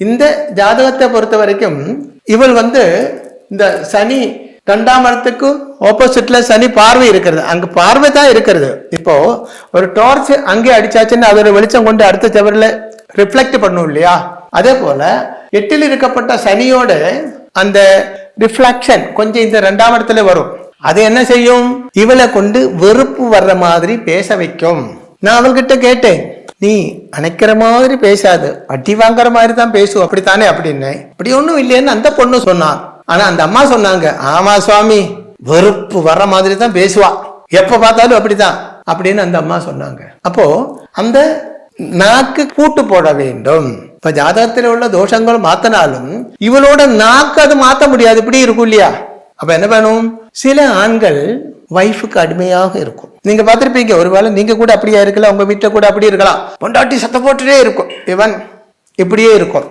இந்த ஜாதகத்தை பொறுத்த வரைக்கும் இவள் இந்த சனி 2ஆம் இடத்துக்கு ஆப்போசிட்ல சனி பார்வை இருக்கிறது, அங்க பார்வை தான் இருக்கிறது. இப்போ ஒரு டார்ச் அங்கே அடிச்சாச்சுன்னு அதோட வெளிச்சம் கொண்டு அடுத்த செவரில் ரிஃப்ளெக்ட் பண்ணும் இல்லையா? அதே போல 8ல் இருக்கப்பட்ட சனியோட அந்த ரிஃப்ளெக்ஷன் கொஞ்சம் இந்த 2ஆம் இடத்துல வரும். அது என்ன செய்யும்? இவளை கொண்டு வெறுப்பு வர்ற மாதிரி பேச வைக்கும். நான் அவள்கிட்ட கேட்டேன், நீ அணைக்கிற மாதிரி பேசாது, அடி வாங்குற மாதிரி தான் பேசுவோம் அப்படித்தானே அப்படின்னு. இப்படி ஒன்றும் இல்லைன்னு அந்த பொண்ணு சொன்னான். ஆனா அந்த அம்மா சொன்னாங்க, ஆமா சுவாமி, வெறுப்பு வர்ற மாதிரி தான் பேசுவா, எப்ப பார்த்தாலும் அப்படிதான் அப்படின்னு அந்த அம்மா சொன்னாங்க. அப்போ அந்த நாக்கு கூட்டு போட வேண்டும். இப்ப ஜாதகத்தில் உள்ள தோஷங்கள் மாத்தினாலும் இவளோட நாக்கு அது மாத்த முடியாது, இப்படி இருக்கும் இல்லையா? அப்ப என்ன வேணும்? சில ஆண்கள் வைஃபுக்கு அடிமையாக இருக்கும். நீங்க பார்த்திருப்பீங்க, ஒருவேளை நீங்க கூட அப்படியா இருக்கலாம், உங்க வீட்டுல கூட அப்படி இருக்கலாம். பொண்டாட்டி சத்தம் போட்டுட்டே இருக்கும், இவன் இப்படியே இருக்கும்.